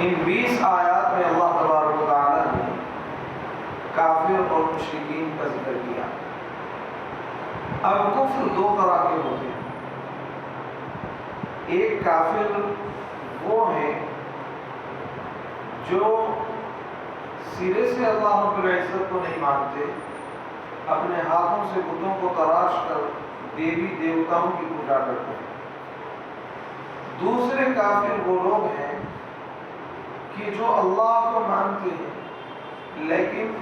ان 20 آیات میں اللہ تبارک و تعالیٰ نے کافر اور مشرکین کا ذکر کیا۔ اب کفر دو طرح کے ہوتے ہیں۔ ایک کافر وہ ہیں جو سرے سے اللہ رب العزت کو نہیں مانتے، اپنے ہاتھوں سے بتوں کو تراش کر دیوی دیوتاؤں کی پوجا کرتے ہیں۔ دوسرے کافر وہ لوگ ہیں کہ جو اللہ کو مانتے ہیں لیکن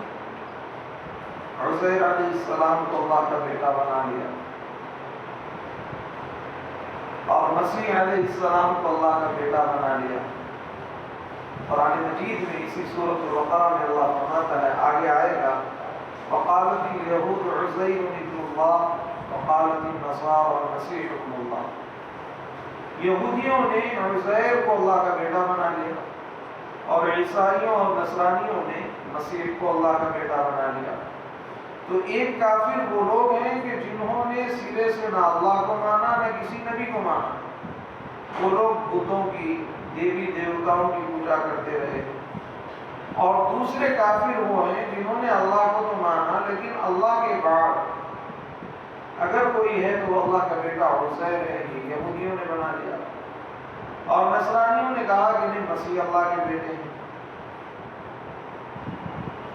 عزیر علیہ السلام کو اللہ کا بیٹا بنا لیا، اور مسیح علیہ السلام کو اللہ کا بیٹا بنا لیا۔ قرآن مجید میں اسی سورۃ البقرہ میں اللہ فرماتا ہے، آگے آئے گا، وقالت اليہود عزیر ابن اللہ وقالت النصارى المسیح ابن اللہ۔ یہودیوں نے عزیر کو اللہ کا بیٹا بنا لیا، اور عیسائیوں اور نصرانیوں نے مسیح کو اللہ کا بیٹا بنا لیا۔ تو ایک کافر وہ لوگ ہیں کہ جنہوں نے سرے سے نہ اللہ کو مانا نہ کسی نبی کو مانا، وہ لوگ بتوں کی، دیوی دیوتاؤں کی پوجا کرتے رہے۔ اور دوسرے کافر وہ ہیں جنہوں نے اللہ کو تو مانا لیکن اللہ کے بعد اگر کوئی ہے تو وہ اللہ کا بیٹا عزیر ہے، یہ یہودیوں نے بنا لیا، اور نصرانیوں نے کہا کہ نہیں مسیح اللہ کے بیٹے ہیں۔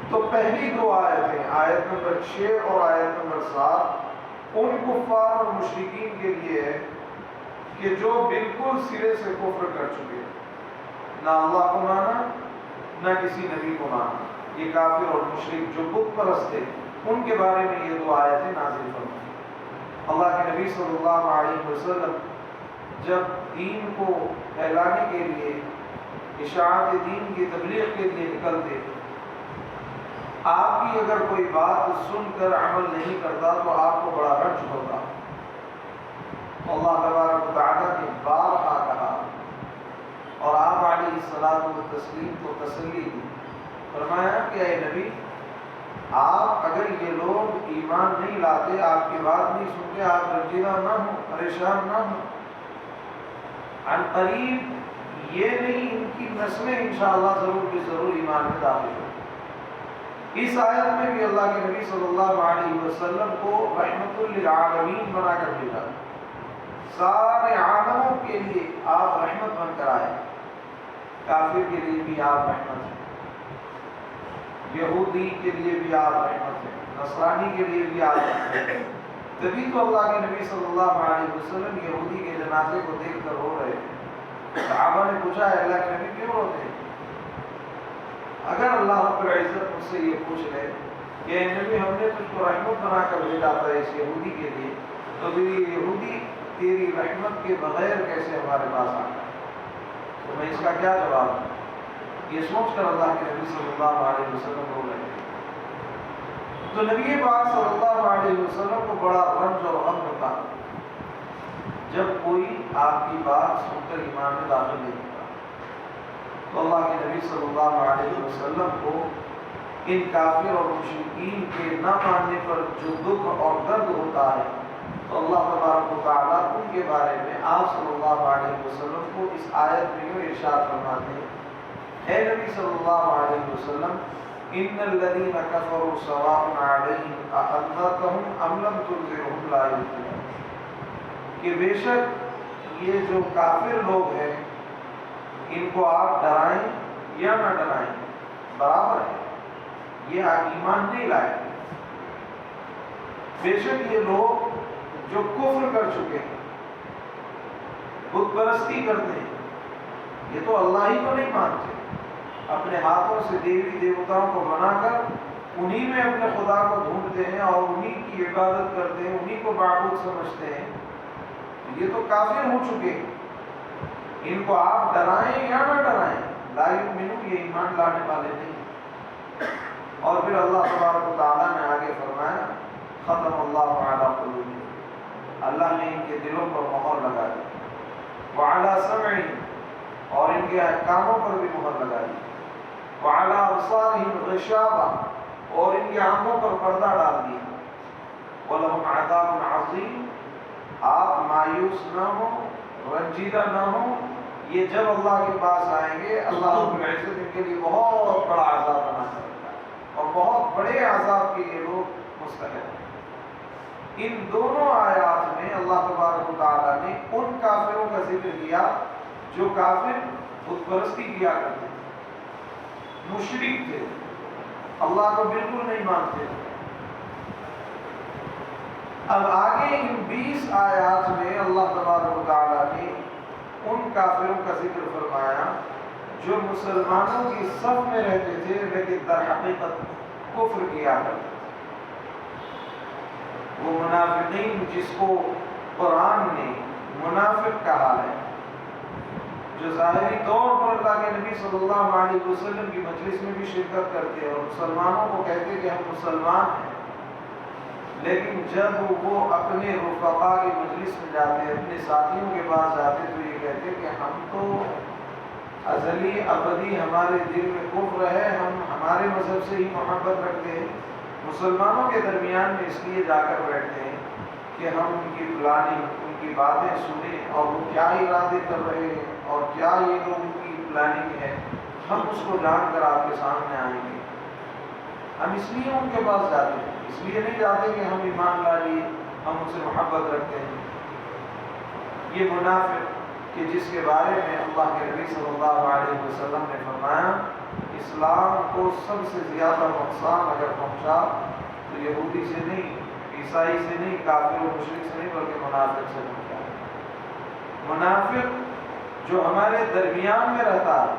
تو پہلی دو آیتیں، آیت نمبر 6 اور آیت نمبر 7 ان کفار اور مشرکین کے لیے ہے کہ جو بالکل سرے سے کفر کر چکے، نہ اللہ کو مانا نہ کسی نبی کو مانا۔ یہ کافر اور مشرک جو بت پرست تھے، ان کے بارے میں یہ دو آیتیں نازل فرمائیں۔ اللہ کے نبی صلی اللہ علیہ وسلم جب دین کو پھیلانے کے لیے، اشاعت دین کی تبلیغ کے لیے نکلتے، آپ کی اگر کوئی بات سن کر عمل نہیں کرتا تو آپ کو بڑا رنج ہوتا۔ اللہ تبارک و تعالیٰ نے بارہا کہا اور آپ علیہ الصلاۃ والتسلیم کو تسلی دی، فرمایا کہ اے نبی، آپ اگر یہ لوگ ایمان نہیں لاتے، آپ کی بات نہیں سنتے، آپ رنجیدہ نہ ہوں، پریشان نہ ہوں، عن قریب یہ نہیں ان کی نسلیں انشاءاللہ ضرور بھی ضرور ایمان میں داخل ہوں۔ اس آیت میں بھی اللہ کے نبی صلی اللہ علیہ وسلم کو رحمت للعالمین بنا کر بھیجا، سارے عالموں کے لیے آپ رحمت بن کر آئے۔ کافر کے لیے بھی آپ رحمت ہیں، یہودی کے لیے بھی آپ رحمت ہیں، نصرانی کے لیے بھی آپ رحمت ہیں۔ تبھی تو اللہ کے نبی صلی اللہ علیہ وسلم یہودی کے جنازے کو دیکھ کر رو رہے تھے۔ صحابہ نے پوچھا ہے اللہ کے نبی کیوں روتے ہیں؟ اگر اللہ رب العزت مجھ سے یہ پوچھ لے کہ اے نبی ہم نے تجھ کو رحمت بنا کر بھیجا تھا اس یہودی کے لیے، تو یہ یہودی تیری رحمت کے بغیر کیسے ہمارے پاس آ گیا؟ تو میں اس کا کیا جواب دوں؟ یہ سوچ کر اللہ کے نبی صلی اللہ علیہ وسلم رو رہے تھے۔ تو نبی پاک صلی اللہ علیہ وسلم کو بڑا رنج اور غم ہوتا جب کوئی آپ کی بات سن کر ایمان میں داخل نہیں ہوتا۔ تو اللہ کے نبی صلی اللہ علیہ وسلم کو ان کافر اور مشرکین کے نہ ماننے پر جو دکھ اور درد ہوتا ہے، تو اللہ تبارک و تعالیٰ ان کے بارے میں آپ صلی اللہ علیہ وسلم کو اس آیت میں یوں ارشاد فرماتے ہیں، اے نبی صلی اللہ علیہ وسلم، ان الذین کفروا سواء علیہم اانذرتہم ام لم تنذرہم لا یؤمنون، کہ بے شک یہ جو کافر لوگ ہیں ان کو آپ ڈرائیں یا نہ ڈرائیں برابر ہے، یہ ایمان نہیں لائے۔ بے شک یہ لوگ جو کفر کر چکے ہیں، بت پرستی کرتے ہیں، یہ تو اللہ ہی کو نہیں مانتے، اپنے ہاتھوں سے دیوی دیوتاؤں کو بنا کر انہی میں اپنے خدا کو ڈھونڈتے ہیں اور انہی کی عبادت کرتے ہیں، انہی کو معبود سمجھتے ہیں، یہ تو کافر ہو چکے ہیں۔ ان کو آپ ڈرائیں یا نہ ڈرائیں، لا یؤمنون، یہ ایمان لانے والے نہیں۔ اور پھر اللہ تبارک و تعالیٰ نے آگے فرمایا، ختم اللہ علی قلوبہم، اللہ نے ان کے دلوں پر مہر لگا دی، وعلی سمعہم، اور ان کے کانوں پر بھی مہر لگا دی، وعلی ابصارہم غشاوہ، اور ان کی آنکھوں پر پردہ ڈال دیا، وَلَهُمْ عَذَابٌ عَظِيمٌ، آپ مایوس نہ ہوں، رنجیدہ نہ ہوں، یہ جب اللہ کے پاس آئیں فرمائیں گے اللہ رب العزت ان کے لیے بہت بڑا عذاب بنا کر رکھا ہے اور بہت بڑے عذاب کے یہ لوگ مستحق ہیں۔ ان دونوں آیات میں اللہ تبارک و تعالیٰ نے ان کافروں کا ذکر کیا جو کافر بت پرستی کیا کرتے تھے، مشرک تھے، اللہ کو بالکل نہیں مانتے تھے۔ اب آگے ان 20 آیات میں اللہ تبارک و تعالیٰ نے ان کافروں کا ذکر فرمایا جو مسلمانوں کی صف میں رہتے تھے لیکن در حقیقت کفر کیا کرتے تھے۔ وہ منافقین جس کو قرآن نے منافق کہا ہے، جو ظاہری طور پر اللہ کے نبی صلی اللہ علیہ وسلم کی مجلس میں بھی شرکت کرتے ہیں اور مسلمانوں کو کہتے کہ ہم مسلمان ہیں، لیکن جب وہ اپنے رفقا کی مجلس میں جاتے، اپنے ساتھیوں کے پاس جاتے تو یہ کہتے کہ ہم تو ازلی ابدی ہمارے دل میں کفر ہے، ہم ہمارے مذہب سے ہی محبت رکھتے ہیں، مسلمانوں کے درمیان میں اس لیے جا کر بیٹھتے ہیں کہ ہم ان کی پلاننگ، ان کی باتیں سنیں اور وہ کیا ارادے کر رہے ہیں اور کیا یہ لوگوں کی پلاننگ ہے، ہم اس کو جان کر آپ کے سامنے آئیں گے۔ ہم اس لیے ان کے پاس جاتے ہیں، اس لیے نہیں جاتے کہ ہم ایمان لا لیے، ہم ان سے محبت رکھتے ہیں۔ یہ منافق کہ جس کے بارے میں اللہ کے نبی صلی اللہ علیہ وسلم نے فرمایا اسلام کو سب سے زیادہ نقصان اگر پہنچا تو یہودی سے نہیں، عیسائی سے نہیں، کافر و مشرک سے نہیں، بلکہ منافق سے پہنچا۔ منافق جو ہمارے درمیان میں رہتا ہے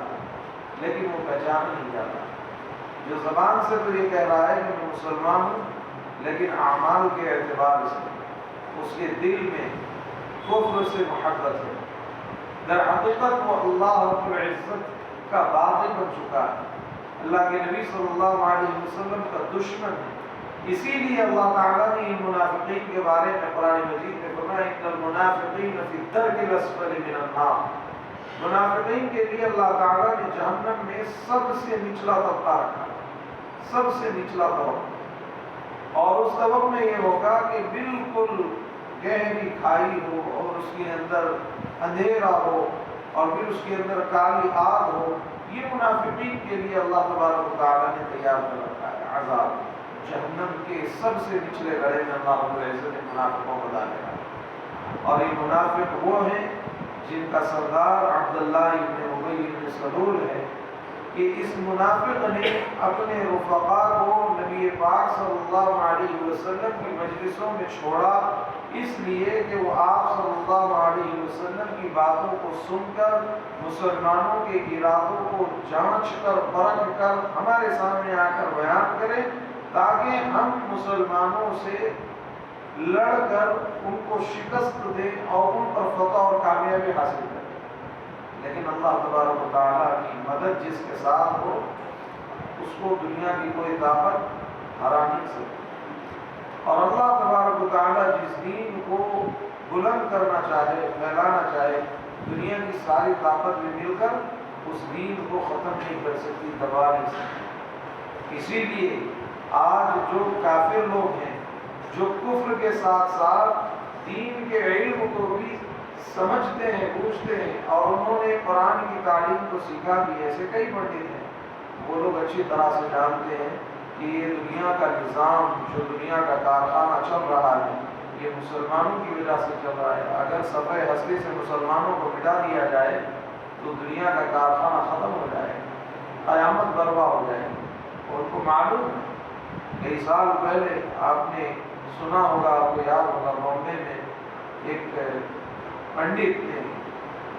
لیکن وہ پہچان نہیں جاتا، جو زبان سے تو یہ کہہ رہا ہے کہ میں مسلمان ہوں لیکن اعمال کے اعتبار سے اس کے دل میں کفر سے محبت ہے، در حقیقت وہ اللہ رب العزت کا باغی بن چکا ہے، اللہ کے نبی صلی اللہ علیہ وسلم کا دشمن ہے۔ اسی لیے اللہ تعالیٰ نے ان منافقین کے بارے میں قرآن مجید میں فرمایا ان المنافقین فی الدرک الاسفل من النار، منافقین کے لیے اللہ تعالیٰ نے جہنم میں سب سے نچلا طبقہ رکھا، سب سے نچلا طبقہ، اور اس طبق میں یہ ہوگا کہ بالکل گہری کھائی ہو اور اس کے اندر اندھیرا ہو اور پھر اس کے اندر کالی آگ ہو۔ یہ منافقین کے لیے اللہ تبارک و تعالیٰ نے تیار کر رکھا ہے عذاب، جہنم کے سب سے نچلے گڑھے میں اللہ رب العزت نے منافقوں کو ڈالے گا۔ اور یہ منافق وہ ہیں جن کا سردار عبداللہ ابن ابی ابن سلول ہے کہ اس منافق نے اپنے رفقا کو نبی پاک صلی اللہ علیہ وسلم کی مجلسوں میں چھوڑا اس لیے کہ وہ آپ صلی اللہ علیہ وسلم کی باتوں کو سن کر مسلمانوں کے ارادوں کو جانچ کر پرکھ کر ہمارے سامنے آ کر بیان کرے تاکہ ہم مسلمانوں سے لڑ کر ان کو شکست دیں اور ان پر فتح اور کامیابی حاصل کریں۔ لیکن اللہ تبارک و تعالیٰ کی مدد جس کے ساتھ ہو اس کو دنیا کی کوئی طاقت ہرا نہیں سکتی، اور اللہ تبارک و تعالیٰ جس دین کو بلند کرنا چاہے، پھیلانا چاہے، دنیا کی ساری طاقت میں مل کر اس دین کو ختم نہیں کر سکتی، دبا نہیں سکتی۔ اسی لیے آج جو کافر لوگ ہیں جو کفر کے ساتھ ساتھ دین کے علم کو بھی سمجھتے ہیں، پوچھتے ہیں اور انہوں نے قرآن کی تعلیم کو سیکھا بھی، ایسے کئی پنڈت ہیں، وہ لوگ اچھی طرح سے جانتے ہیں کہ یہ دنیا کا نظام، جو دنیا کا کارخانہ چل رہا ہے، یہ مسلمانوں کی وجہ سے چل رہا ہے۔ اگر صفحہ ہستی سے مسلمانوں کو مٹا دیا جائے تو دنیا کا کارخانہ ختم ہو جائے، قیامت برپا ہو جائے گی۔ اور ان کو معلوم ہے، کئی سال پہلے آپ نے سنا ہوگا، آپ کو یاد ہوگا، بامبے میں ایک پنڈت نے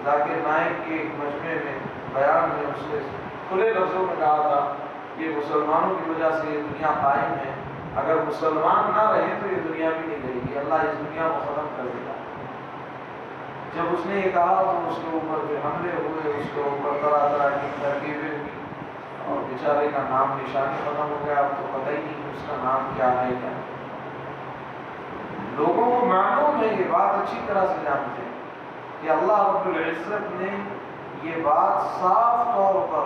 ذاکر نائک کے ایک مجمع میں بیان میں اس نے کھلے لفظوں میں کہا تھا کہ مسلمانوں کی وجہ سے یہ دنیا قائم ہے، اگر مسلمان نہ رہے تو یہ دنیا بھی نہیں رہے گی، اللہ اس دنیا کو ختم کر دے گا۔ جب اس نے یہ کہا تو اس کے اوپر پھر حملے ہوئے، اس کے اوپر طرح طرح کی ترکیبیں ہوئی اور بیچارے کا نام نشانی ختم ہو گیا، اب تو پتہ ہی نہیں اس کا نام کیا ہے کیا۔ لوگوں کو معلوم ہے، یہ بات اچھی طرح سے جانتے ہیں کہ اللہ رب العزت نے یہ بات صاف طور پر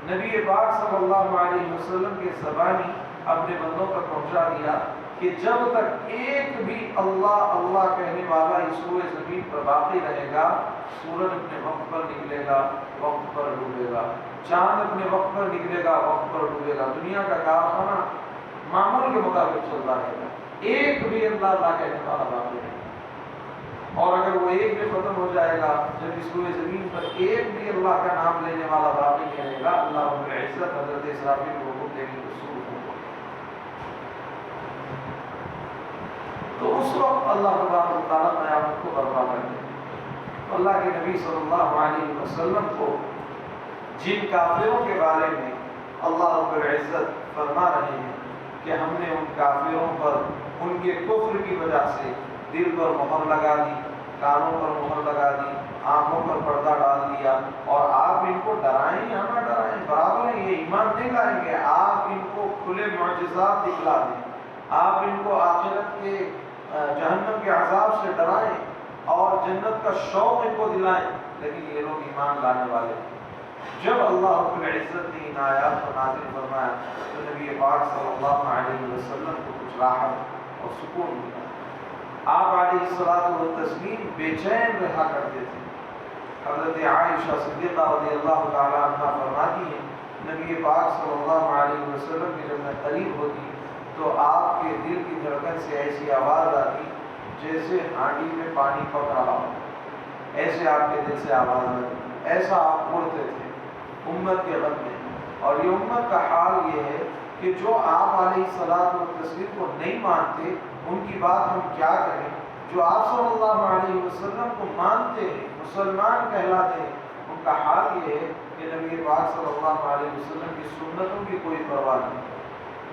نبی پاک صلی اللہ علیہ وسلم کے زبانی اپنے بندوں تک پہنچا دیا کہ جب تک ایک بھی اللہ اللہ کہنے والا اس روئے زمین پر باقی رہے گا سورج اپنے وقت پر نکلے گا، وقت پر ڈوبے گا، چاند اپنے وقت پر نکلے گا، وقت پر ڈوبے گا، دنیا کا کارخانہ معمول کے مطابق چلتا رہے گا، ایک بھی اللہ کہنے والا باقی نہیں۔ اور اگر وہ ایک بھی ختم ہو جائے گا، جب اس روئے زمین پر ایک بھی اللہ کا نام لینے والا باقی نہیں رہے گا، اللہ رب العزت حضرت اسرافیل کو حکم دے گی تو اس وقت اللہ تبارک و تعالیٰ قیامت کو برپا کر دے گا۔ اللہ کے نبی صلی اللہ علیہ وسلم کو جن کافروں کے بارے میں اللہ رب العزت فرما رہے ہیں کہ ہم نے ان کافروں پر ان کے کفر کی وجہ سے دل پر مہر لگا دی، کانوں پر مہر لگا دی، آنکھوں پر پردہ ڈال دیا، اور آپ ان کو ڈرائیں یا نہ ڈرائیں برابر ہے، یہ ایمان نہیں لائیں گے، آپ ان کو کھلے معجزات دکھلا دیں، آپ ان کو آخرت کے جہنم کے عذاب سے ڈرائیں اور جنت کا شوق ان کو دلائیں، لیکن یہ لوگ ایمان لانے والے ہیں۔ جب اللہ رب العزت نے ان آیات کو نازل فرمایا تو نبی پاک صلی اللہ علیہ وسلم کو کچھ راحت اور سکون ملا۔ آپ علیہ الصلوۃ والتسلیم بے چین رہا کرتے تھے۔ حضرت عائشہ صدیقہ رضی اللہ تعالی عنہا فرماتی ہیں نبی پاک صلی اللہ علیہ وسلم کی جب میں قریب ہوتی تو آپ کے دل کی دھڑکن سے ایسی آواز آتی جیسے ہانڈی میں پانی پک رہا ہو، ایسے آپ کے دل سے آواز آتی، ایسا آپ اڑتے تھے امت کے غم میں۔ اور یہ امت کا حال یہ ہے کہ جو آپ علیہ الصلوۃ والتسلیم کو نہیں مانتے ان کی بات ہم کیا کریں، جو آپ صلی اللہ علیہ وسلم کو مانتے ہیں، مسلمان کہلاتے ہیں، ان کا حال یہ ہے کہ نبی پاک صلی اللہ علیہ وسلم کی سنتوں کی کوئی پرواہ نہیں۔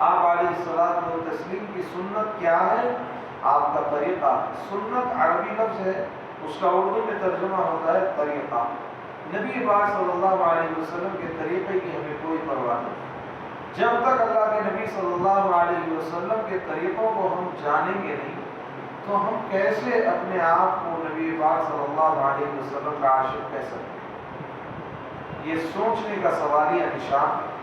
آپ علیہ الصلوۃ والتسلیم کی سنت کیا ہے؟ آپ کا طریقہ۔ سنت عربی لفظ ہے، اس کا اردو میں ترجمہ ہوتا ہے طریقہ۔ نبی پاک صلی اللہ علیہ وسلم کے طریقے کی ہمیں کوئی پرواہ نہیں۔ جب تک اللہ کے نبی صلی اللہ علیہ وسلم کے طریقوں کو ہم جانیں گے نہیں تو ہم کیسے اپنے آپ کو نبی پاک صلی اللہ علیہ وسلم کا عاشق کہہ سکتے ہیں؟ یہ سوچنے کا سوالیہ نشان ہے۔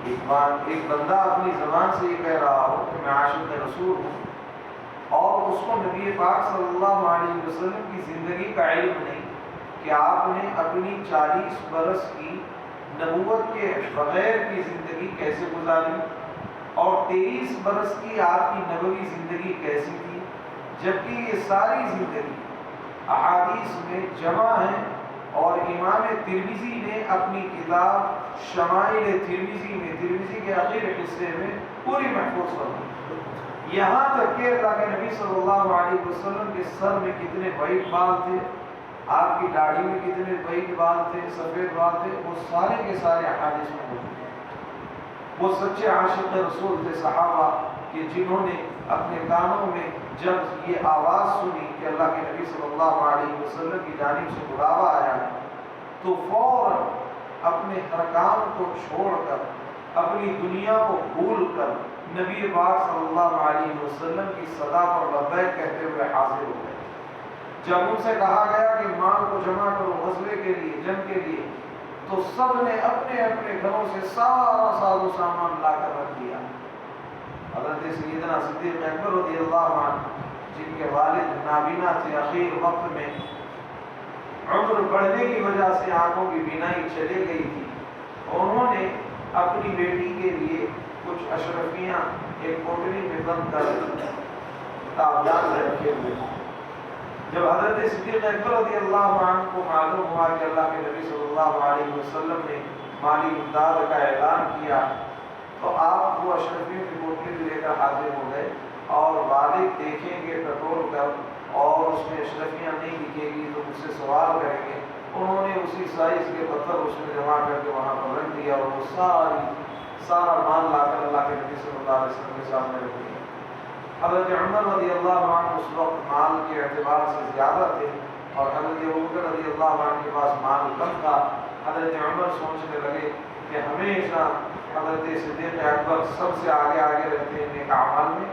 ایک بندہ اپنی زبان سے یہ کہہ رہا ہو کہ میں عاشق رسول ہوں، اور اس کو نبی پاک صلی اللہ علیہ وسلم کی زندگی کا علم نہیں کہ آپ نے اپنی 40 برس کی نبوت کے بغیر کی زندگی کیسے گزاری اور 23 برس کی آپ کی نبوی زندگی کیسی تھی، جبکہ یہ ساری زندگی احادیث میں جمع ہے، اور امام ترمذی نے اپنی کتاب شمائل ترمذی میں، ترمذی کے آخر حصے میں پوری محفوظ فرمائی۔ یہاں تک کہ اللہ کے نبی صلی اللہ علیہ وسلم کے سر میں کتنے وائٹ بال تھے، آپ کی داڑھی میں کتنے وائٹ بال تھے، سفید بال تھے، وہ سارے کے سارے احادیث میں موجود ہیں۔ وہ سچے عاشق رسول تھے صحابہ کہ جنہوں نے اپنے کانوں میں جب یہ آواز سنی کہ اللہ کے نبی صلی اللہ علیہ وسلم کی جانب سے بلاوا آیا ہے تو فوراً اپنے ہر کام کو چھوڑ کر، اپنی دنیا کو بھول کر نبی پاک صلی اللہ علیہ وسلم کی صدا پر لبیک کہتے ہوئے حاضر ہو گئے۔ جب ان سے کہا گیا کہ مال کو جمع کرو غزوے کے لیے، جنگ کے لیے، تو سب نے اپنے اپنے گھروں سے سارا ساز و سامان لا کر رکھ دیا۔ حضرت سیدنا صدیق اکبر رضی اللہ عنہ جن کے والد نابینا تھے، اخیر وقت میں عمر بڑھنے کی وجہ سے آنکھوں کی بینائی چلے گئی تھی، انہوں نے اپنی بیٹی کے لیے کچھ اشرفیاں ایک کوٹری میں بند کر تابیان میں رکھے ہوئے۔ جب حضرت صدیق اکبر رضی اللہ عنہ کو معلوم ہوا کہ اللہ کے نبی صلی اللہ علیہ وسلم نے مالی امداد کا اعلان کیا تو آپ وہ اشرفیوں کی کوٹری لے کر حاضر ہو گئے، اور والد دیکھیں گے ٹٹول کر اور اس میں اشرفیاں نہیں دکھے گی تو مجھ سے سوال کریں گے۔ انہوں نے اسی سائز کے پتھر اس میں جمع کر کے وہاں پر رکھ دیا، اور وہ سارا مال لا کر اللہ کے نبی صلی اللہ علیہ وسلم کے سامنے رکھ دیا۔ حضرت عمر رضی اللہ عنہ اس وقت مال کے اعتبار سے زیادہ تھے، اور حضرت ابوبکر رضی اللہ عنہ کے پاس مال کم تھا۔ حضرت عمر سوچنے لگے کہ ہمیشہ حضرت صدیق اکبر سب سے آگے رہتے ہیں نیک اعمال میں،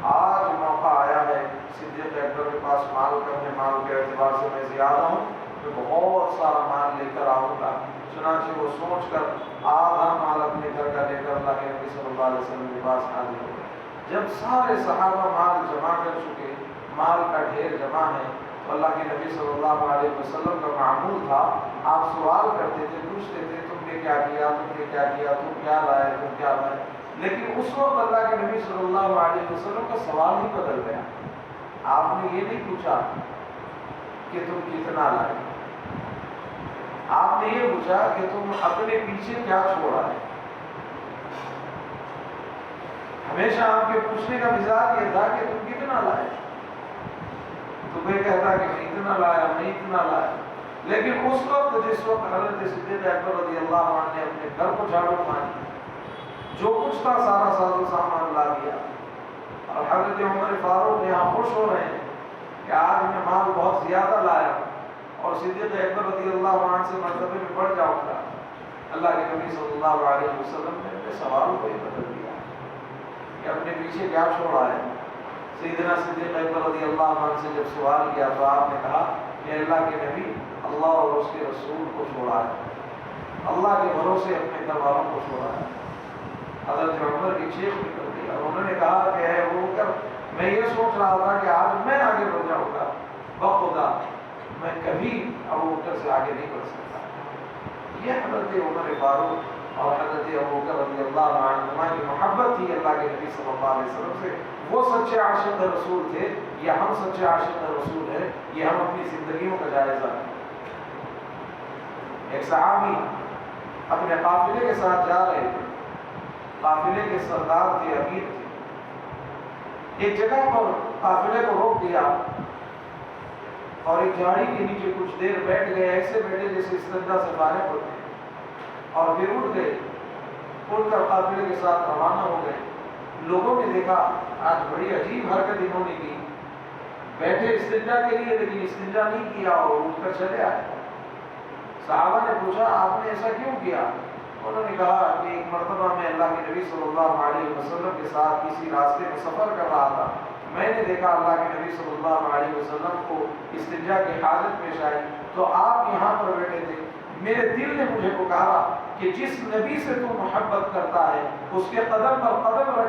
آج موقع آیا ہے صدیق اکبر کے پاس مال کم ہے، مال کے اعتبار سے میں زیادہ ہوں، میں بہت سارا مال لے کر آؤں گا۔ چنانچہ وہ سوچ کر آدھا مال اپنے گھر کا لے کر اللہ کے نبی صلی اللہ علیہ وسلم کے پاس حاضر ہو گئے۔ جب سارے صحابہ مال جمع کر چکے، مال کا ڈھیر جمع ہے، تو اللہ کے نبی صلی اللہ علیہ وسلم کا معمول تھا، آپ سوال کرتے تھے، پوچھتے تھے تم نے کیا کیا، تم نے کیا کیا، تم کیا لائے، تم کیا لائے. لیکن اس وقت اللہ کے نبی صلی اللہ علیہ وسلم کا سوال ہی بدل گیا. آپ نے یہ نہیں پوچھا کہ تم کتنا لائے، آپ نے یہ پوچھا کہ تم اپنے پیچھے کیا چھوڑا ہے. ہمیشہ آپ کے پوچھنے کا مزاج یہ تھا کہ تم کتنا لائے. تمہیں کہتا کہ میں اتنا لایا، میں اتنا لایا. لیکن اس وقت جس وقت حضرت صدیق اکبر رضی اللہ عنہ نے اپنے گھر کو جھاڑو ماری، جو کچھ تھا سارا ساز و سامان لا دیا، اور حضرت عمر فاروق یہاں خوش ہو رہے ہیں کہ آج میں مال بہت زیادہ لایا اور صدیق اکبر رضی اللہ عنہ سے مرتبے میں بڑھ جاؤں گا. اللہ کے نبی صلی اللہ علیہ وسلم نے اپنے سوالوں کو ہی بدل دیا کہ اپنے پیچھے کیا چھوڑا ہے. سیدنا صدیق اکبر رضی اللہ عنہ سے جب سوال کیا تو آپ نے کہا کہ اللہ کے نبی اللہ اور اس کے رسول کو چھوڑا ہے، اللہ کے بھروسے اپنے گھر والوں کو چھوڑا ہے. حضرت عمر کی چیخ نکل گئی اور انہوں نے کہا کہ اے ابو بکر، میں یہ سوچ رہا تھا کہ آج میں آگے بڑھ جاؤں گا، بخدا میں کبھی ابو بکر سے آگے نہیں بڑھ سکتا. یہ حضرت عمر فاروق اور حضرت ابو بکر رضی اللہ عنہ کی محبت تھی اللہ کے نبی صلی اللہ علیہ وسلم سے. وہ سچے عاشق رسول تھے یا ہم سچے عاشق رسول ہیں، یہ ہم اپنی زندگیوں کا جائزہ لیں. ایک صحابی اپنے قافلے کے ساتھ جا رہے تھے، قافلے کے سردار تھے، امیر تھے. ایک جگہ پر قافلے کو روک دیا اور ایک جھاڑی کے نیچے کچھ دیر بیٹھ گئے، ایسے بیٹھے جیسے استنجا سے فارغ ہوتے ہیں، اور پھر اٹھ گئے، اٹھ کر قافلے کے ساتھ روانہ ہو گئے. لوگوں نے دیکھا آج بڑی عجیب حرکت انہوں نے کی، بیٹھے استنجا کے لیے لیکن استنجا نہیں کیا اور اٹھ کر چلے آئے. صحابہ نے پوچھا آپ نے ایسا کیوں کیا؟ انہوں نے کہا کہ ایک مرتبہ میں اللہ کے نبی صلی اللہ علیہ وسلم کے ساتھ کسی راستے میں سفر کر رہا تھا، میں نے دیکھا اللہ کے نبی صلی اللہ علیہ وسلم کو استنجا کی حاجت پیش آئی تو آپ یہاں پر بیٹھے تھے. میرے دل نے مجھے پکارا کہ جس نبی سے تو محبت کرتا ہے، اس کے قدم پر قدم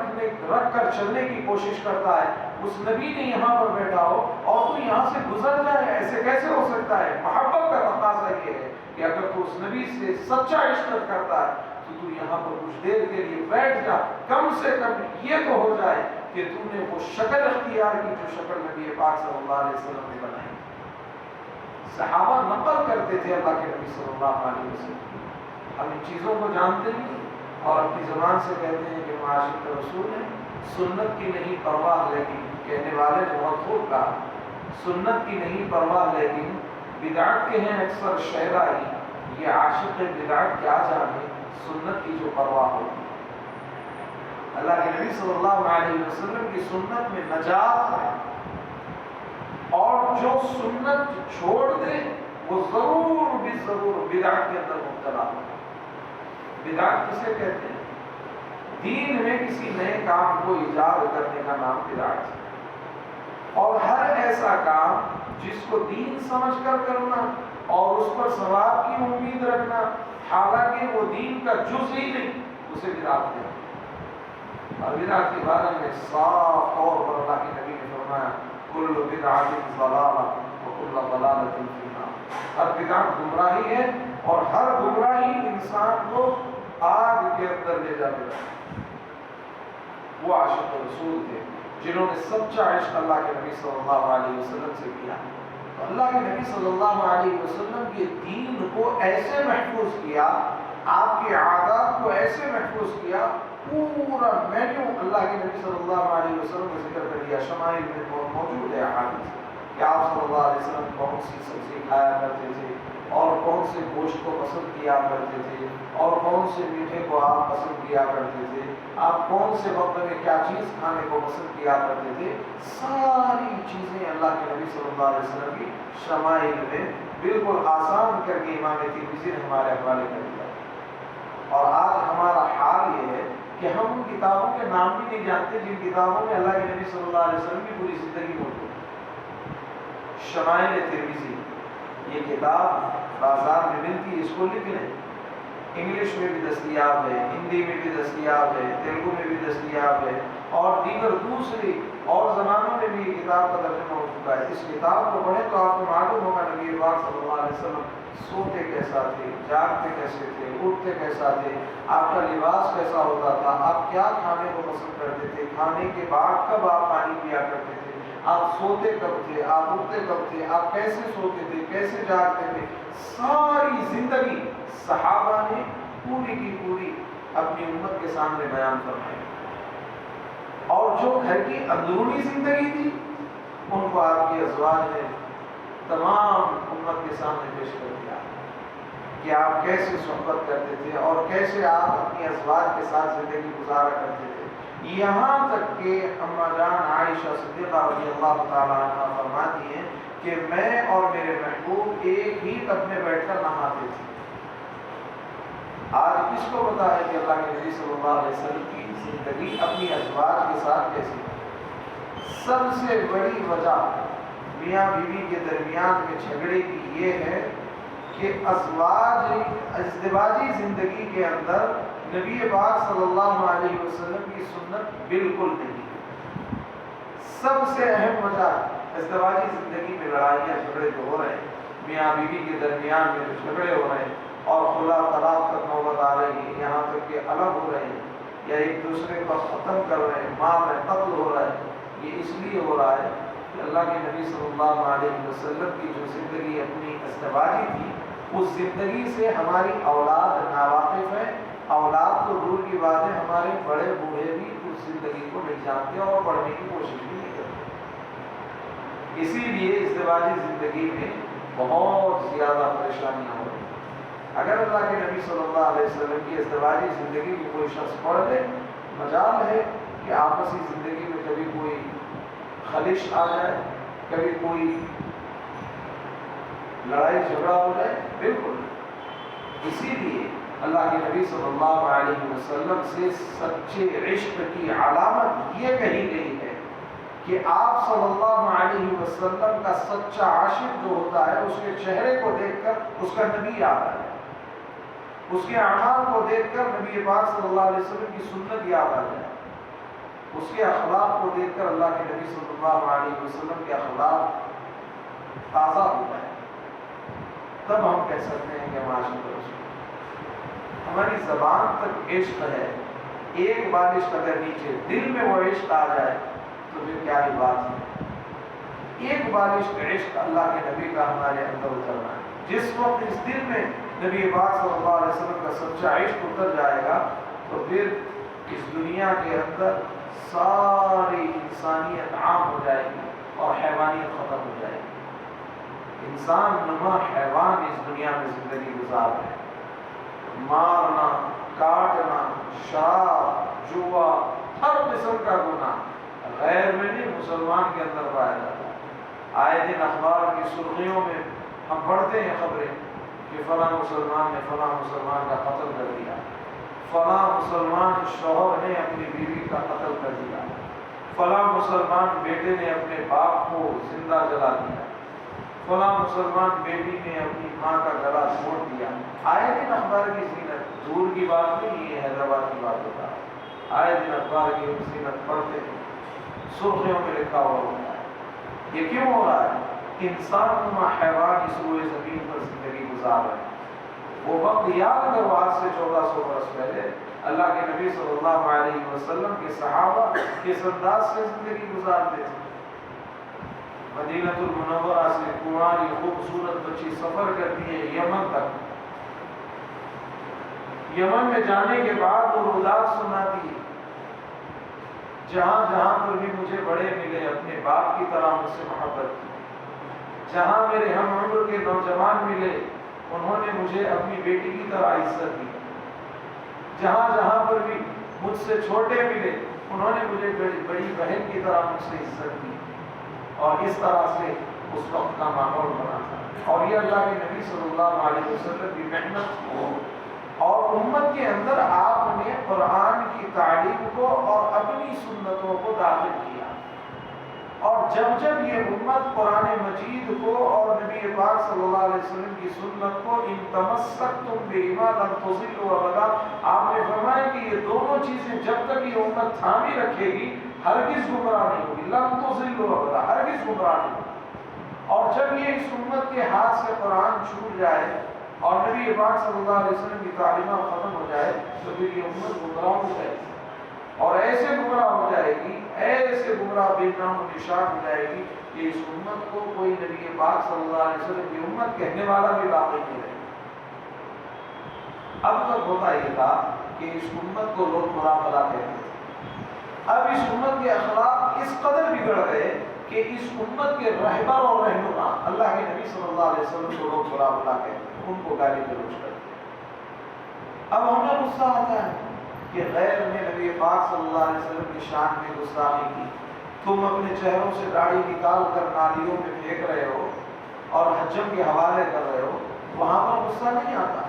رکھ کر چلنے کی کوشش کرتا ہے، اس نبی نے یہاں پر بیٹھا ہو اور تو یہاں سے گزر جائے، ایسے کیسے ہو سکتا ہے؟ محبت کا تقاضا یہ ہے کہ اگر تو اس نبی سے سچا عشق کرتا ہے تو یہاں پر کچھ دیر کے لیے بیٹھ جا، کم سے کم یہ تو ہو جائے کہ تو نے وہ شکل اختیار کی جو شکل نبی پاک صلی اللہ علیہ وسلم نے بنائی. صحابہ نقل کرتے تھے اللہ کے نبی صلی اللہ علیہ وسلم. ہم ان چیزوں کو جانتے ہیں اور اپنی زبان سے کہتے ہیں کہ معاشق رسول ہیں. سنت کی نہیں پرواہ لیکن کہنے والے بہت خوب کہا، سنت کی نہیں پرواہ لیکن بدعت کے ہیں اکثر شعرائی. یہ عاشق بدعت کیا جانے سنت کی جو پرواہ ہوتی. اللہ کے نبی صلی اللہ علیہ وسلم کی سنت میں نجات ہے، اور جو سنت چھوڑ دے وہ ضرور بھی ضرور بدعت کے اندر مبتلا ہو. بدعت کسے کہتے ہیں؟ دین میں کسی نئے کام کو ایجاد کرنے کا نام بدعت ہے. اور ہر ایسا کام جس کو دین سمجھ کر کرنا اور اس پر ثواب کی امید رکھنا حالانکہ وہ دین کا جز ہی نہیں، اسے بدعت کہتے ہیں. اور بدعت کے بارے میں صاف طور پر اللہ کے نبی نے فرمایا کل بدعت ضلالہ وکل ضلالۃ فی النار. ہر بدعت گمراہی ہے اور ہر گمراہی انسان کو آگ کے اندر لے جاتے ہیں. وہ عاشق رسول تھے جنہوں نے سچا عشق اللہ کے نبی صلی اللہ علیہ وسلم سے کیا. اللہ کے نبی صلی اللہ علیہ وسلم کے دین کو ایسے محفوظ کیا، آپ کے عادات کو ایسے محفوظ کیا، پورا مینیو اللہ کے نبی صلی اللہ علیہ وسلم نے ذکر کر دیا. شمائل میں موجود ہے احادیث کہ آپ صلی اللہ علیہ وسلم کون سی سبزی کھایا کرتے تھے اور کون سے گوشت کو پسند کیا کرتے تھے اور کون سے میٹھے کو آپ پسند کیا کرتے تھے، آپ کون سے وقت میں کیا چیز کھانے کو پسند کیا کرتے تھے. ساری چیزیں اللہ کے نبی صلی اللہ علیہ وسلم کی شمائل میں بالکل آسان کر کے امام ترمذی نے ہمارے حوالے کر دیا. اور آج ہمارا حال یہ ہے کہ ہم ان کتابوں کے نام بھی نہیں جانتے جن کتابوں میں اللہ کے نبی صلی اللہ علیہ وسلم کی پوری زندگی موجود ہے. شمائل ترمذی یہ کتاب بازار میں ملتی ہے، اس کو لکھ لیں. انگلش میں بھی دستیاب ہے، ہندی میں بھی دستیاب ہے، تیلگو میں بھی دستیاب ہے اور دیگر دوسری اور زمانوں میں بھی یہ کتاب کا ترجمہ ہو چکا ہے. اس کتاب کو پڑھیں تو آپ کو معلوم ہوگا نبی پاک صلی اللہ علیہ وسلم سوتے کیسا تھے, جاگتے کیسے تھے, اٹھتے کیسا تھے, آپ کا لباس کیسا ہوتا تھا, آپ کیا کھانے کو پسند کرتے تھے, کھانے کے بعد کب آپ پانی پیا کرتے تھے, آپ سوتے کب تھے, آپ اٹھتے کب تھے, آپ کیسے سوتے تھے, کیسے جاگتے تھے. ساری زندگی صحابہ نے پوری کی پوری اپنی امت کے سامنے بیان فرمائی. اور جو گھر کی اندرونی زندگی تھی ان کو آپ کی ازواج نے تمام امت کے سامنے پیش کر دیا کہ آپ کیسے صحبت کرتے تھے اور کیسے آپ اپنی ازواج کے ساتھ زندگی گزارا کرتے تھے. یہاں تک کہ اما جان عائشہ صدیقہ رضی اللہ تعالیٰ عنہ فرماتی ہیں کہ میں اور میرے محبوب ایک ہی ٹب میں بیٹھ کر نہاتے تھے. آج کس کو پتا ہے کہ اللہ کے نبی صلی اللہ علیہ وسلم کی زندگی اپنی ازواج کے ساتھ کیسی ہے؟ سب سے بڑی وجہ میاں بیوی کے درمیان میں جھگڑے کی یہ ہے کہ ازدواجی زندگی کے اندر نبی پاک صلی اللہ علیہ وسلم کی سنت بالکل نہیں ہے. سب سے اہم وجہ ازدواجی زندگی میں لڑائیاں جھگڑے جو ہو رہے ہیں, میاں بیوی کے درمیان میں جو جھگڑے ہو رہے ہیں اور خلا طلاق تک نوبت آ رہی ہے, یہاں تک کہ الگ ہو رہے ہیں یا ایک دوسرے کو ختم کر رہے ہیں, مار رہے ہیں, قتل ہو رہا ہے, یہ اس لیے ہو رہا ہے کہ اللہ کے نبی صلی اللہ علیہ وسلم کی جو زندگی اپنی ازدواجی تھی اس زندگی سے ہماری اولاد ناواقف ہے. اولاد تو دور کی بات ہے, ہمارے بڑے بوڑھے بھی اس زندگی کو نہیں جانتے اور پڑھنے کی کوشش بھی نہیں کرتے. اسی لیے ازدواجی زندگی میں بہت زیادہ پریشانیاں ہو رہی ہیں. اگر اللہ کے نبی صلی اللہ علیہ وسلم کی ازدواجی زندگی کو کوئی شخص پڑھ لے, مجال ہے کہ آپسی زندگی میں کبھی کوئی خلش آ جائے, کبھی کوئی لڑائی جھگڑا ہو جائے. بالکل. اسی لیے اللہ کے نبی صلی اللہ علیہ وسلم سے سچے عشق کی علامت یہ کہی گئی ہے کہ آپ صلی اللہ علیہ وسلم کا سچا عاشق جو ہوتا ہے اس کے چہرے کو دیکھ کر اس کا نبی آتا ہے, اس کے اعمال کو دیکھ کر نبی پاک صلی اللہ علیہ وسلم کی سنت یاد آ جائے, اس کے اخلاق کو دیکھ کر اللہ کے نبی صلی اللہ علیہ وسلم کے اخلاق تازہ ہو جائے, تب ہم کہہ سکتے ہیں کہ ہم عاشق رسول. ہماری زبان تک عشق ہے, ایک بالشت اگر نیچے دل میں وہ عشق آ جائے تو پھر کیا ہی بات ہے. ایک بالشت عشق اللہ کے نبی کا ہمارے اندر اترنا ہے. جس وقت اس دل میں نبی پاک صلی اللہ علیہ وسلم کا سچا عشق اتر جائے گا تو پھر اس دنیا کے اندر ساری انسانیت عام ہو جائے گی اور حیوانیت ختم ہو جائے گی. انسان نما حیوان اس دنیا میں زندگی گزار رہے ہیں. مارنا, کاٹنا, شراب, جوا, ہر قسم کا گناہ غیر میں نہیں مسلمان کے اندر پایا جاتا ہے. آئے دن اخبار کی سرخیوں میں ہم پڑھتے ہیں خبریں کہ فلاں مسلمان نے فلاں مسلمان کا قتل کر دیا, فلاں مسلمان شوہر نے اپنی بیوی کا قتل کر دیا, فلاں مسلمان بیٹے نے اپنے باپ کو زندہ جلا دیا, فلاں مسلمان بیٹی نے اپنی ماں کا گلا چھوڑ دیا. آئے دن اخبار کی زینت, دور کی بات نہیں, یہ حیدرآباد کی بات ہوتا ہے. آئے دن اخبار کی زینت پڑھتے ہیں, سرخیوں میں لکھا ہوا ہوتا ہے. یہ کیوں ہو رہا ہے؟ انسان نما حیوان اس روئے زمین پر زندگی گزار رہے ہیں. وہ وقت یاد کرو, آج سے 1400 برس پہلے اللہ کے نبی صلی اللہ علیہ وسلم کے صحابہ کس انداز سے زندگی گزارتے تھے. مدینہ المنورہ سے کنواری خوبصورت بچی سفر کرتی ہے یمن تک. یمن میں جانے کے بعد وہ رودات سناتی ہے, جہاں جہاں پر بھی مجھے بڑے ملے اپنے باپ کی طرح مجھ سے محبت کی, جہاں میرے ہم عمر کے نوجوان ملے انہوں نے مجھے اپنی بیٹی کی طرح عزت دی, جہاں جہاں پر بھی مجھ سے چھوٹے ملے انہوں نے مجھے بڑی بہن کی طرح مجھ سے عزت دی. اور اس طرح سے اس وقت کا ماحول بنا تھا. اور یہ اللہ کے نبی صلی اللہ علیہ وسلم کی محنت کو اور امت کے اندر آپ نے قرآن کی تعلیم کو اور اپنی سنتوں کو داخل کیا. اور جب جب یہ امت قرآن مجید کو اور نبی پاک صلی اللہ علیہ وسلم کی سنت کو ان تمسکتم بہما لن تضلوا ابدا, آپ نے فرمایا کہ یہ دونوں چیزیں جب تک یہ امت تھامی رکھے گی ہرگز گمراہ نہیں ہوگی، لن تضلوا ابدا، ہرگز گمراہ نہیں ہوگی۔ اور جب یہ اس امت کے ہاتھ سے قرآن چھوٹ جائے اور نبی پاک صلی اللہ علیہ وسلم کی تعلیمات ختم ہو جائے تو پھر یہ امت گمراہ ہو جائے گی، اور ایسے گمراہ ہو جائے گی، ایسے گمراہ بے نام و نشان ہو جائے گی کہ اس امت کو کوئی نبی پاک صلی اللہ علیہ وسلم کی امت کہنے والا بھی باقی نہیں رہے۔ اب تک ہوتا یہ تھا کہ اس امت کو لوگ برا بھلا کہتے تھے، اب اس امت کے اخلاق اس قدر بگڑ گئے کہ اس امت کے رہبر اور رہنما اللہ کے نبی صلی اللہ علیہ وسلم کو لوگ برا بھلا کہتے ہیں، ان کو گالی گلوچ کرتے ہیں۔ اب ہمیں غصہ آتا ہے کہ غیر نے نبی پاک صلی اللہ علیہ وسلم کی شان میں گستاخی کی، تم اپنے چہروں سے داڑھی نکال کر نالیوں میں پھینک رہے ہو اور حجم کے حوالے کر رہے ہو، وہاں پر غصہ نہیں آتا۔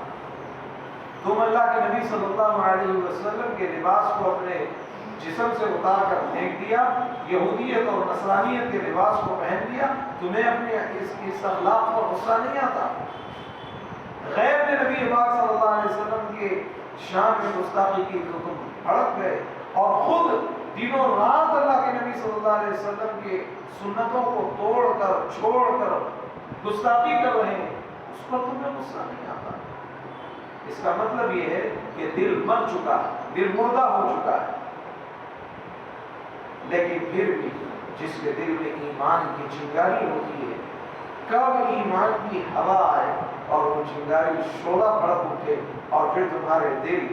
تم اللہ کے نبی صلی اللہ علیہ وسلم کے لباس کو اپنے جسم سے اتار کر پھینک دیا، یہودیت اور نصرانیت کے لباس کو پہن لیا، تمہیں اپنے اس اخلاق پر غصہ نہیں آتا؟ غیر نے نبی پاک صلی اللہ علیہ وسلم کے شان میں گستاخی کی تو تم بھڑک گئے اور خود دنوں رات اللہ کے نبی صلی اللہ علیہ وسلم کے سنتوں کو توڑ کر چھوڑ کر گستاخی کر رہے ہیں، اس پر تمہیں غصہ نہیں آتا۔ اس کا مطلب یہ ہے کہ دل مر چکا ہے، دل مردہ ہو چکا ہے۔ لیکن پھر بھی جس کے دل میں ایمان کی چنگاری ہوتی ہے، کب ایمان کی ہوا آئے اور وہ چنگاری شعلہ بھڑک اٹھے اور پھر تمہارے دل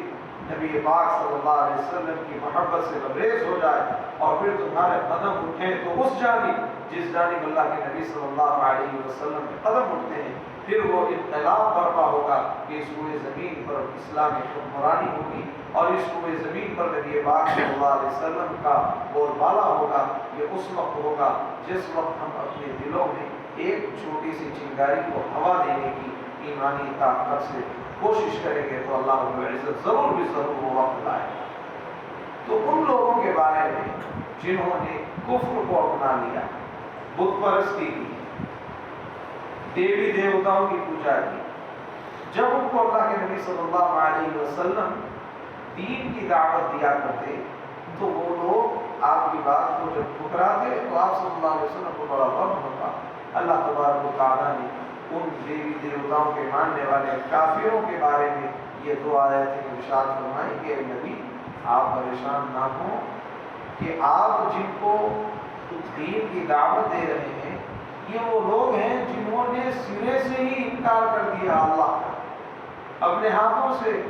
نبی پاک صلی اللہ علیہ وسلم کی محبت سے لبریز ہو جائے اور پھر تمہارے قدم اٹھیں تو اس جانب جس جانب اللہ کے نبی صلی اللہ علیہ وسلم کے قدم اٹھتے ہیں، پھر وہ انقلاب برپا ہوگا کہ اس روئے زمین پر اسلامی حکمرانی ہوگی اور اس روئے زمین پر نبی پاک صلی اللہ علیہ وسلم کا بول بالا ہوگا۔ یہ اس وقت ہوگا جس وقت ہم اپنے دلوں میں ایک چھوٹی سی چنگاری کو ہوا دینے کی ایمانی طاقت سے کوشش کریں گے تو اللہ رب العزت ضرور بھی ضرور وہ وقت لائے گا۔ تو ان لوگوں کے بارے میں جنہوں نے کفر کو اپنا لیا، بت پرستی کی، دیوی دیوتاؤں کی پوجا کی، جب ان کو اللہ کے نبی صلی اللہ علیہ وسلم دین کی دعوت دیا کرتے تو وہ لوگ آپ کی بات کو جب ٹھکراتے تو آپ صلی اللہ علیہ وسلم کو بڑا غم ہوتا۔ اللہ تبارک و تعالیٰ نے ان دیوی دیوتاؤں کے ماننے والے کافروں کے بارے میں یہ دو آیتیں ارشاد فرمائیں کہ نبی آپ پریشان نہ ہوں کہ آپ جن کو دین کی دعوت دے رہے ہیں یہ وہ لوگ ہیں جنہوں نے سرے سے ہی انکار کر دیا اللہ کا، اپنے ہاتھوں سے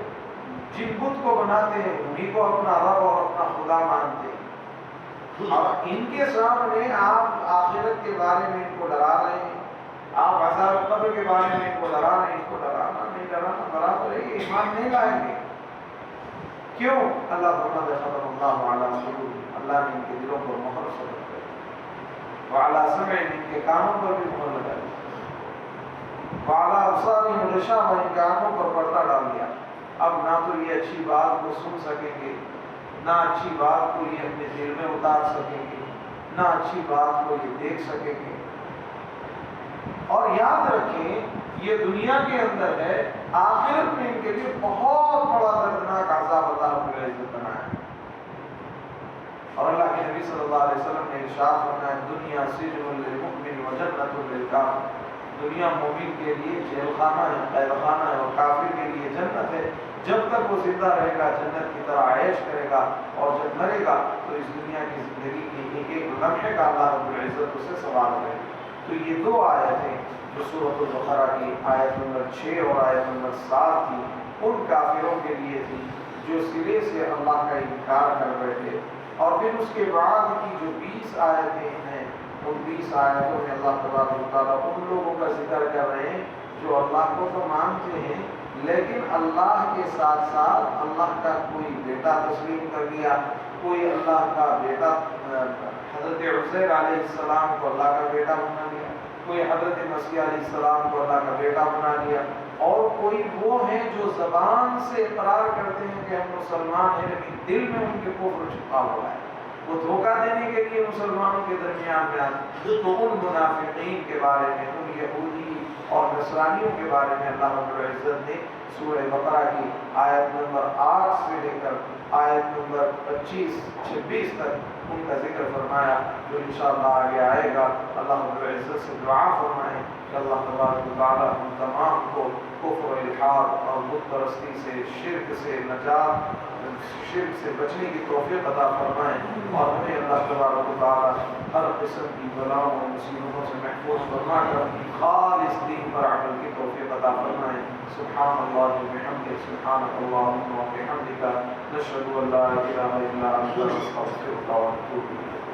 جن بت کو بناتے ہیں انہیں کو اپنا رب اور اپنا خدا مانتے ہیں، اور ان کے سامنے آپ آخرت کے بارے میں ان کو ڈرا رہے ہیں، آپ عذاب قبر کے بارے میں ان کو ڈرا رہے ہیں، ان کو ڈرانا نہیں ڈرانا برابر ہے، یہ ایمان نہیں لائیں گے۔ کیوں؟ اللہ فرماتا ہے ختم اللہ علی قلوبہم، اللہ نے ان کے دلوں پر مہر صدق کری، وعلی سمعہم، ان کے کانوں پر بھی مہر لگائی، وعلی ابصارہم غشاوہ، ان کے آنکھوں پر پردہ ڈال دیا۔ اب نہ تو یہ اچھی بات کو سن سکیں گے، نہ اچھی بات کو یہ اپنے دل میں اتار سکیں گے، نہ اچھی بات کو یہ دیکھ سکیں گے۔ اور یاد رکھیں یہ دنیا کے اندر ہے، آخرت میں ان کے لیے بہت بڑا دردناک عذاب اللہ رب العزت بنا ہے۔ اور اللہ کے نبی صلی اللہ علیہ وسلم نے ارشاد فرمایا دنیا سجن للمؤمن و جنت للکافر، دنیا مومن کے لیے جیل خانہ ہے، قید خانہ ہے، اور کافر کے لیے جنت ہے۔ جب تک وہ زندہ رہے گا جنت کی طرح عیش کرے گا، اور جب مرے گا تو اس دنیا کی زندگی کے ایک ایک لمحے کا اللہ رب العزت اسے سوال کرے گا۔ تو یہ دو آیتیں جو سورۃ البقرہ کی آیت نمبر 6 اور آیت نمبر 7 تھی ان کافروں کے لیے تھی جو سرے سے اللہ کا انکار کر رہے تھے، اور پھر اس کے بعد کی جو 20 آیتیں ہیں ان 20 آیتوں میں اللہ تبارک و تعالیٰ ان لوگوں کا ذکر کر رہے ہیں جو اللہ کو تو مانتے ہیں لیکن اللہ کے ساتھ ساتھ اللہ کا کوئی بیٹا تسلیم کر لیا، کوئی اللہ کا بیٹا حضرت عزیر علیہ السلام کو اللہ کا بیٹا بنا لیا، کوئی حضرت مسیح علیہ السلام کو اللہ کا بیٹا بنا لیا، اور کوئی وہ ہیں جو زبان سے اقرار کرتے ہیں کہ ہم مسلمان ہیں لیکن دل میں ان کے کفر چھپا ہوا ہے، وہ دھوکہ دینے کے لیے مسلمانوں کے درمیان میں آتے۔ تو ان منافقین کے بارے میں، ان یہودی اور نصرانیوں کے بارے میں اللہ رب العزت نے سورہ بقرہ کی آیت نمبر 8 سے لے کر آیت نمبر 25-26 تک ان کا ذکر فرمایا، جو انشاءاللہ آگے آئے گا۔ اللہ رب العزت سے دعا فرمائیں کہ اللہ تبارک و تعالیٰ ہم تمام کو کفر و الحاد اور بت پرستی سے، شرک سے نجات، شرک سے بچنے کی توفیق عطا فرمائیں، اور ہمیں اللہ تبارک و تعالیٰ ہر قسم کی بلاؤں اور مصیبتوں سے محفوظ فرما کر خالص دین پر عمل کی توفیق عطا فرمائیں۔ سبحان اللہ وبحمدہ، سبحانک اللہم وبحمدک، نشہد ان لا الہ الا انت، نستغفرک ونتوب الیک۔